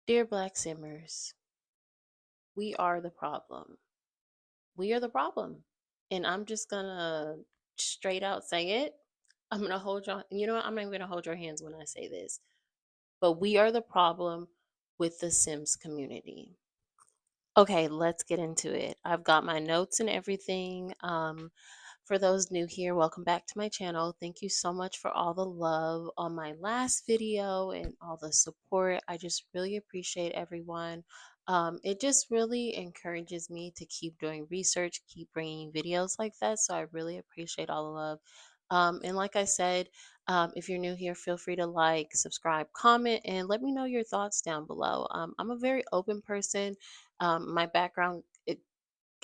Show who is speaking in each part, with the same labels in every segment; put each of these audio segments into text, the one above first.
Speaker 1: Dear Black Simmers, we are the problem. We are the problem. And I'm just gonna straight out say it. I'm gonna hold your, you know what? I'm not even gonna hold your hands when I say this. But we are the problem with the Sims community. Okay, let's get into it. I've got my notes and everything. For those new here, welcome back to my channel. Thank you so much for all the love on my last video and all the support. I just really appreciate everyone. It just really encourages me to keep doing research, keep bringing videos like that. So I really appreciate all the love. And like I said, if you're new here, feel free to like, subscribe, comment, and let me know your thoughts down below. I'm a very open person. My background,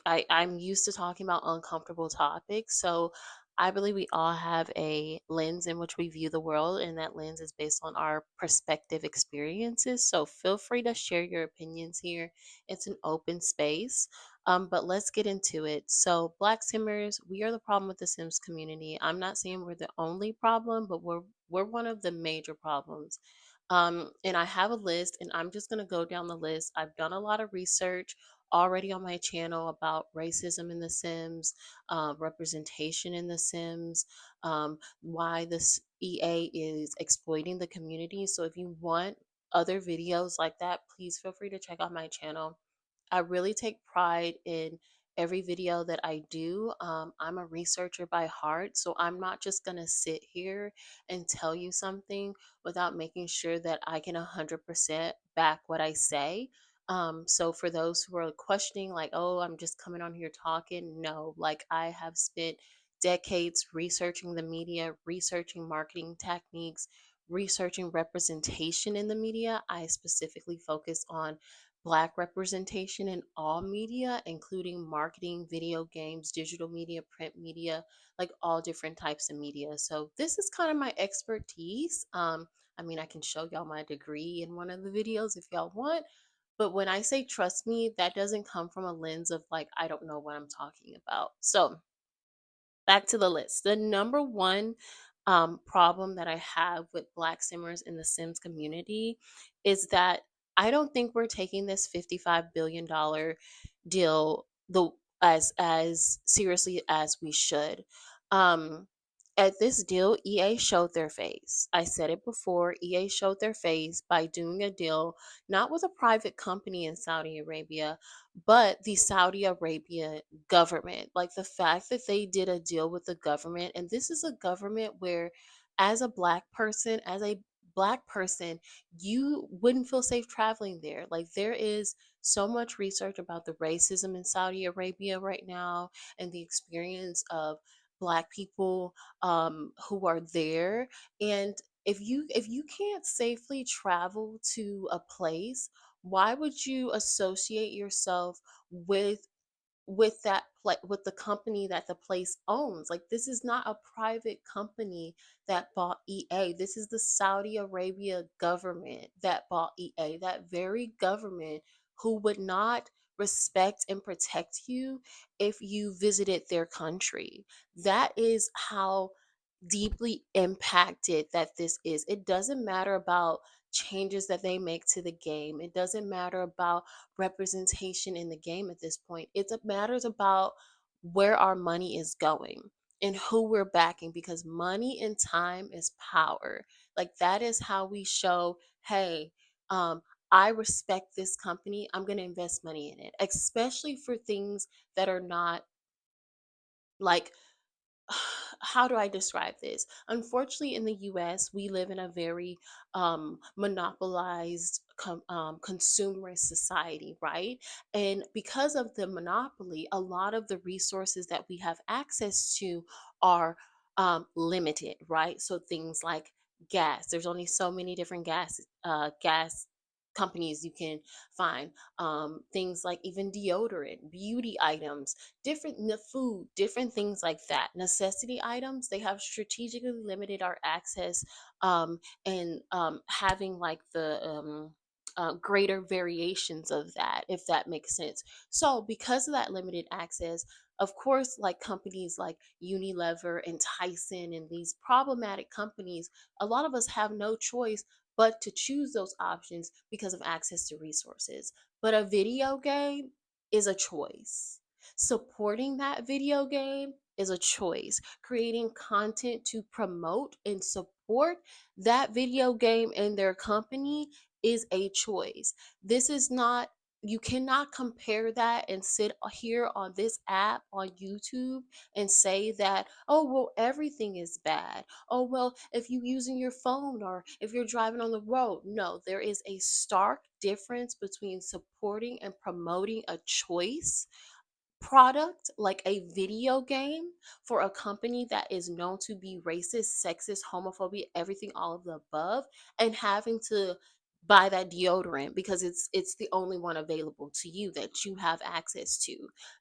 Speaker 1: I'm used to talking about uncomfortable topics. So I believe we all have a lens in which we view the world, and that lens is based on our perspective experiences. So feel free to share your opinions here. It's an open space. But let's get into it. So, Black Simmers, we are the problem with the Sims community. I'm not saying we're the only problem, but we're one of the major problems. And I have a list, and I'm just gonna go down the list. I've done a lot of research already on my channel about racism in The Sims, representation in The Sims, why this EA is exploiting the community. So if you want other videos like that, please feel free to check out my channel. I really take pride in every video that I do. I'm a researcher by heart, so I'm not just going to sit here and tell you something without making sure that I can 100% back what I say. So for those who are questioning, like, oh, I'm just coming on here talking, no, like I have spent decades researching the media, researching marketing techniques, researching representation in the media. I specifically focus on Black representation in all media, including marketing, video games, digital media, print media, like all different types of media. So this is kind of my expertise. I mean, I can show y'all my degree in one of the videos if y'all want. But when I say trust me, that doesn't come from a lens of like, I don't know what I'm talking about. So back to the list. The number one problem that I have with Black Simmers in the Sims community is that I don't think we're taking this $55 billion deal the as seriously as we should. Um, at this deal, EA showed their face. I said it before. EA showed their face by doing a deal not with a private company in Saudi Arabia, but the Saudi Arabia government. Like the fact that they did a deal with the government, and this is a government where, as a black person, you wouldn't feel safe traveling there. Like there is so much research about the racism in Saudi Arabia right now and the experience of black people who are there. And if you can't safely travel to a place, why would you associate yourself with with the company that the place owns? Like this is not a private company that bought EA. This is the Saudi Arabia government that bought EA. That very government who would not respect and protect you if you visited their country. That is how deeply impacted that this is. It doesn't matter about changes that they make to the game. It doesn't matter about representation in the game at this point. It matters about where our money is going and who we're backing, because money and time is power. Like that is how we show, hey, um, I respect this company. I'm going to invest money in it, especially for things that are not like how do I describe this? Unfortunately, in the US, we live in a very monopolized, consumerist society, right? And because of the monopoly, a lot of the resources that we have access to are limited, right? So things like gas, there's only so many different gas companies you can find. Things like even deodorant, beauty items, food, different things like that, necessity items. They have strategically limited our access, and having like the greater variations of that, if that makes sense. So because of that limited access, of course, like companies like Unilever and Tyson and these problematic companies, a lot of us have no choice but to choose those options because of access to resources. But a video game is a choice. Supporting that video game is a choice. Creating content to promote and support that video game and their company is a choice. This is not, you cannot compare that and sit here on this app on YouTube and say that, oh, well, everything is bad. Oh, well, if you're using your phone or if you're driving on the road. No, there is a stark difference between supporting and promoting a choice product like a video game for a company that is known to be racist, sexist, homophobic, everything all of the above, and having to buy that deodorant because it's the only one available to you that you have access to.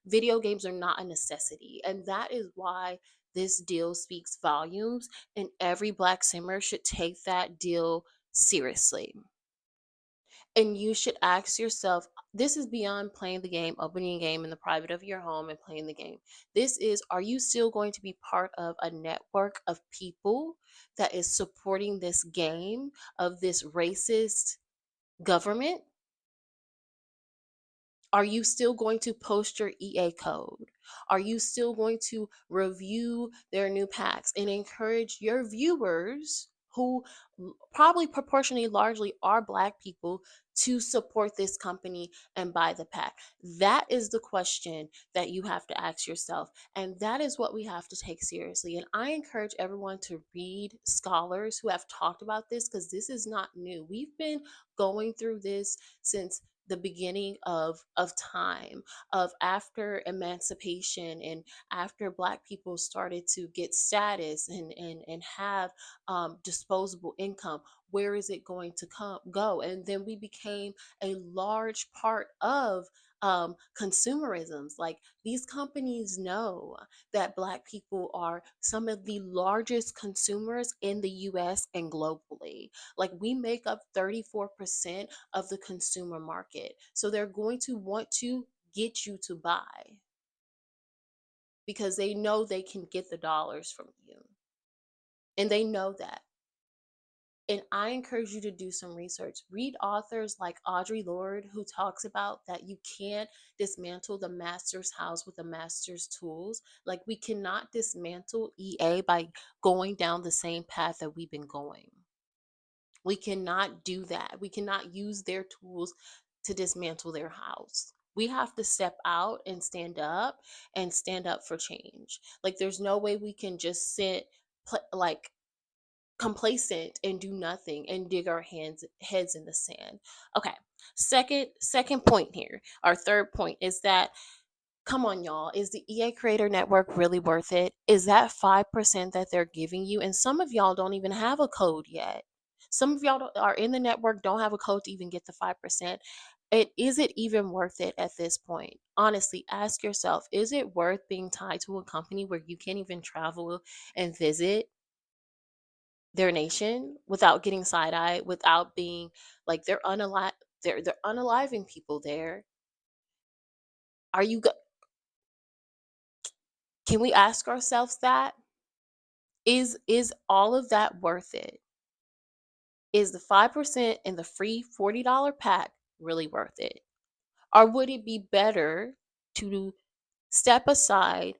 Speaker 1: Video games are not a necessity, and that is why this deal speaks volumes, and every black simmer should take that deal seriously. And you should ask yourself, this is beyond playing the game, opening a game in the private of your home and playing the game. This is, are you still going to be part of a network of people that is supporting this game of this racist government? Are you still going to post your EA code? Are you still going to review their new packs and encourage your viewers, who probably proportionally largely are black people, to support this company and buy the pack? That is the question that you have to ask yourself. And that is what we have to take seriously. And I encourage everyone to read scholars who have talked about this, because this is not new. We've been going through this since the beginning of time, of after emancipation and after black people started to get status and have disposable income. Where is it going to go? And then we became a large part of consumerisms. Like, these companies know that black people are some of the largest consumers in the US and globally. Like, we make up 34% of the consumer market. So they're going to want to get you to buy because they know they can get the dollars from you. And they know that. And I encourage you to do some research. Read authors like Audre Lorde, who talks about that you can't dismantle the master's house with the master's tools. Like, we cannot dismantle EA by going down the same path that we've been going. We cannot do that. We cannot use their tools to dismantle their house. We have to step out and stand up for change. Like, there's no way we can just sit like complacent and do nothing and dig our heads in the sand. Okay. Second point here. Our third point is that, come on, y'all. Is the EA Creator Network really worth it? Is that 5% that they're giving you? And some of y'all don't even have a code yet. Some of y'all are in the network, don't have a code to even get the 5%. Is it even worth it at this point? Honestly, ask yourself, is it worth being tied to a company where you can't even travel and visit their nation without getting side eye, without being like, they're unaliving people there? Are you Can we ask ourselves that? Is all of that worth it? Is the 5% and the free $40 pack really worth it? Or would it be better to step aside,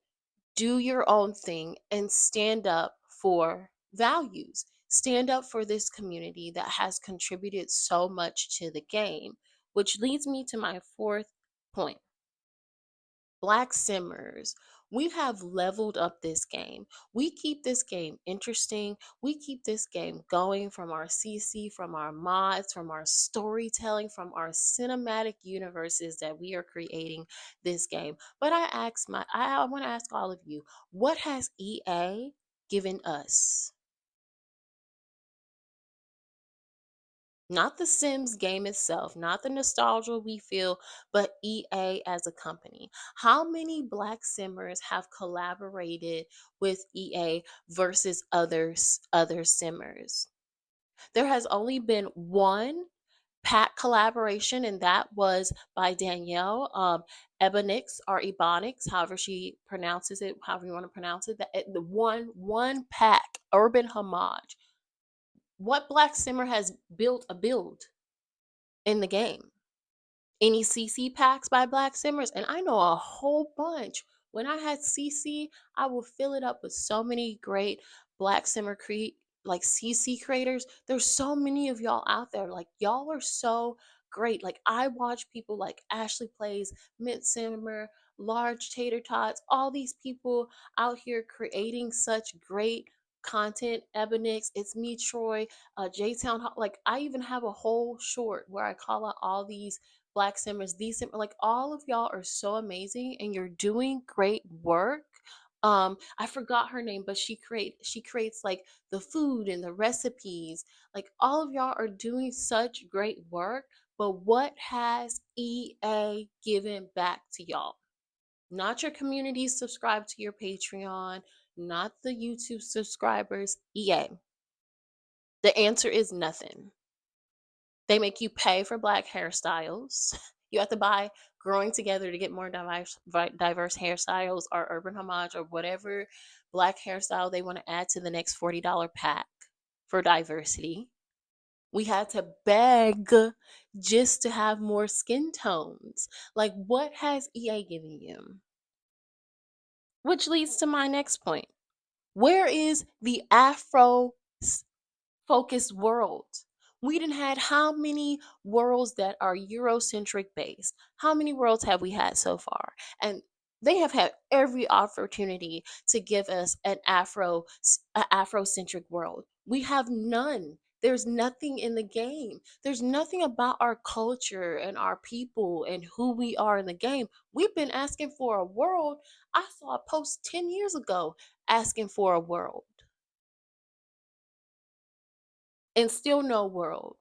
Speaker 1: do your own thing, and stand up for values? Stand up for this community that has contributed so much to the game, which leads me to my fourth point. Black simmers, we have leveled up this game. We keep this game interesting. We keep this game going, from our CC, from our mods, from our storytelling, from our cinematic universes that we are creating this game. But I want to ask all of you, what has EA given us? Not the Sims game itself, not the nostalgia we feel, but EA as a company. How many Black Simmers have collaborated with EA versus other Simmers? There has only been one pack collaboration, and that was by Danielle Ebonix, or Ebonix, however she pronounces it, however you want to pronounce it. The one pack, Urban Homage. What black simmer has built a build in the game? Any CC packs by Black Simmers, and I know a whole bunch. When I had CC, I would fill it up with so many great Black Simmer like CC creators. There's so many of y'all out there. Like y'all are so great. Like I watch people like Ashley Plays, Mint Simmer, Large Tater Tots, all these people out here creating such great content. Ebonix, it's me, Troy, J Town. Like I even have a whole short where I call out all these Black Simmers, these like all of y'all are so amazing and you're doing great work. I forgot her name, but she creates like the food and the recipes. Like all of y'all are doing such great work, but what has EA given back to y'all? Not your community subscribe to your Patreon, not the YouTube subscribers, EA. The answer is nothing. They make you pay for black hairstyles. You have to buy Growing Together to get more diverse hairstyles, or Urban Homage, or whatever black hairstyle they want to add to the next $40 pack for diversity. We had to beg just to have more skin tones. Like, what has EA given you? Which leads to my next point. Where is the Afro focused world? We done had how many worlds that are Eurocentric based? How many worlds have we had so far? And they have had every opportunity to give us an Afrocentric world. We have none. There's nothing in the game. There's nothing about our culture and our people and who we are in the game. We've been asking for a world. I saw a post 10 years ago asking for a world and still no world.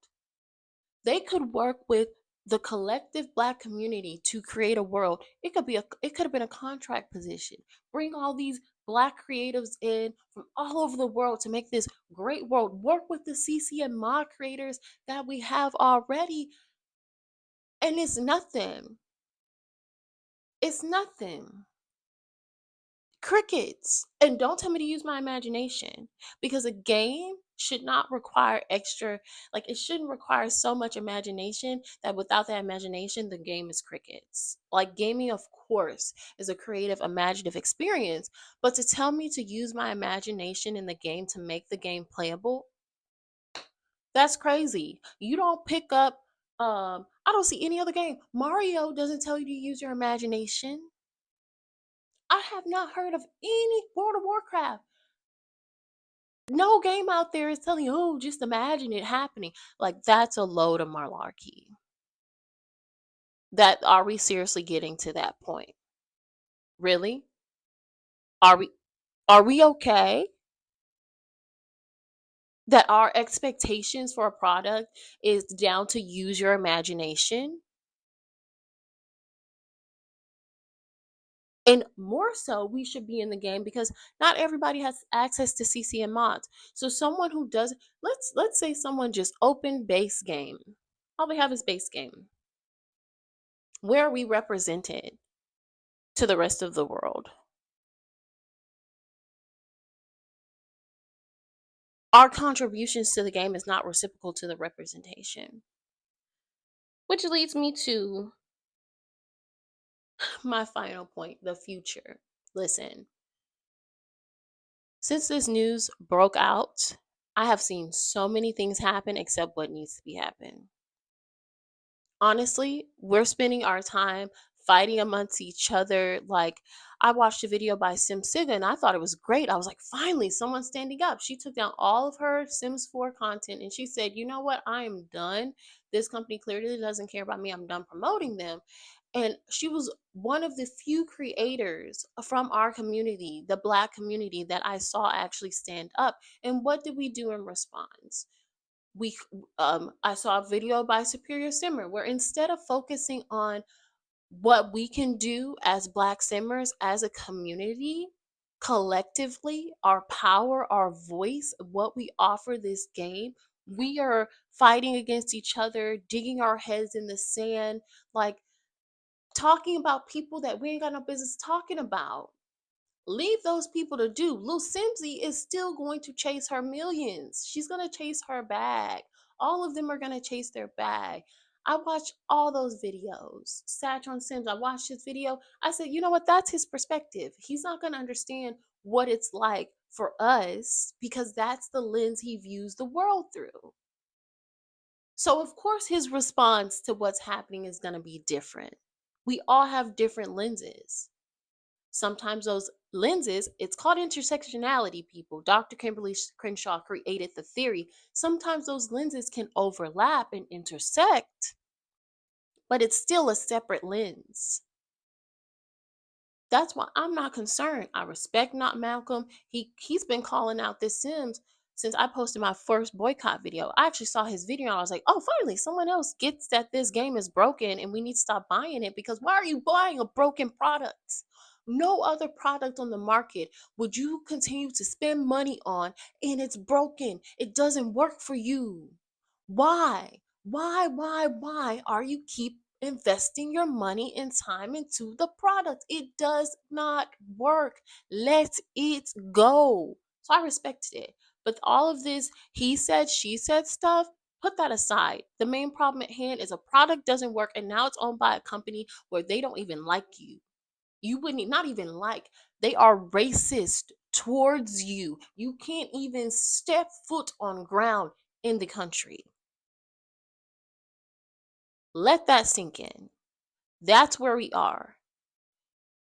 Speaker 1: They could work with the collective black community to create a world. It could have been a contract position. Bring all these black creatives in from all over the world to make this great world. Work with the CC and mod creators that we have already, and it's nothing. It's nothing. Crickets. And don't tell me to use my imagination, because a game should not require extra, like it shouldn't require so much imagination that without that imagination the game is crickets. Like gaming, of course, is a creative imaginative experience, but to tell me to use my imagination in the game to make the game playable, that's crazy. You don't pick up I don't see any other game. Mario doesn't tell you to use your imagination. I have not heard of any World of Warcraft. No game out there is telling you, oh, just imagine it happening. Like that's a load of malarkey. That are we seriously getting to that point? Really? Are we okay that our expectations for a product is down to use your imagination? And more so, we should be in the game because not everybody has access to CC and mods. So someone who does, let's say someone just open base game. All they have is base game. Where are we represented to the rest of the world? Our contributions to the game is not reciprocal to the representation. Which leads me to my final point, the future. Listen, since this news broke out, I have seen so many things happen except what needs to be happened. Honestly, we're spending our time fighting amongst each other. Like, I watched a video by SimSiga and I thought it was great. I was like, finally, someone's standing up. She took down all of her Sims 4 content and she said, you know what? I am done. This company clearly doesn't care about me. I'm done promoting them. And she was one of the few creators from our community, the Black community, that I saw actually stand up. And what did we do in response? we I saw a video by Superior Simmer where instead of focusing on what we can do as Black Simmers as a community, collectively, our power, our voice, what we offer this game, we are fighting against each other, digging our heads in the sand, like talking about people that we ain't got no business talking about. Leave those people to do. Lil Simsy is still going to chase her millions. She's going to chase her bag. All of them are going to chase their bag. I watched all those videos. Satchon Sims, I watched his video. I said, you know what? That's his perspective. He's not going to understand what it's like for us because that's the lens he views the world through. So, of course, his response to what's happening is going to be different. We all have different lenses. Sometimes those lenses, it's called intersectionality, people. Dr. Kimberly Crenshaw created the theory. Sometimes those lenses can overlap and intersect, but it's still a separate lens. That's why I'm not concerned. I respect not Malcolm. He's been calling out this Sims since I posted my first boycott video. I actually saw his video and I was like, oh, finally, someone else gets that this game is broken and we need to stop buying it, because why are you buying a broken product? No other product on the market would you continue to spend money on, and it's broken. It doesn't work for you. Why? Why are you keep investing your money and time into the product? It does not work. Let it go. So I respected it. But all of this he said, she said stuff, put that aside. The main problem at hand is a product doesn't work, and now it's owned by a company where they don't even like you. You wouldn't not even like, they are racist towards you. You can't even step foot on ground in the country. Let that sink in. That's where we are.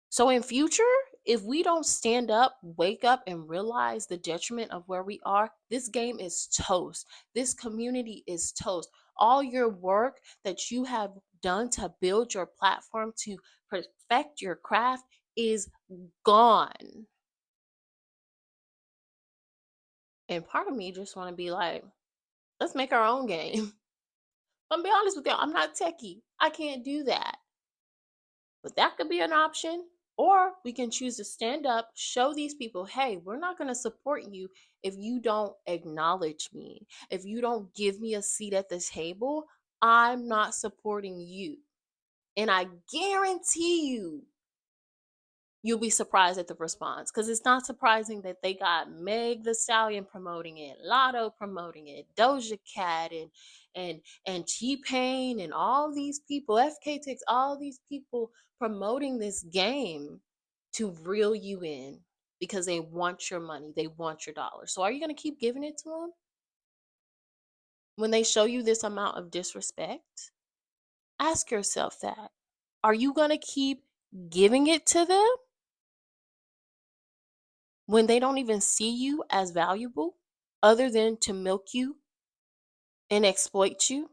Speaker 1: So in future, if we don't stand up, wake up, and realize the detriment of where we are, this game is toast. This community is toast. All your work that you have done to build your platform, to perfect your craft, is gone. And part of me just want to be like, let's make our own game. I'm be honest with you, I'm not techie. I can't do that. But that could be an option. Or we can choose to stand up, show these people, hey, we're not going to support you if you don't acknowledge me. If you don't give me a seat at the table, I'm not supporting you. And I guarantee you'll be surprised at the response, because it's not surprising that they got Meg the Stallion promoting it, Lotto promoting it, Doja Cat, and T-Pain, and all these people, FK takes all these people promoting this game to reel you in because they want your money, they want your dollars. So are you going to keep giving it to them when they show you this amount of disrespect? Ask yourself that. Are you going to keep giving it to them when they don't even see you as valuable other than to milk you and exploit you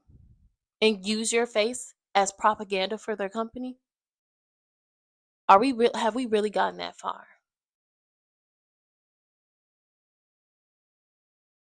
Speaker 1: and use your face as propaganda for their company? Have we really gotten that far?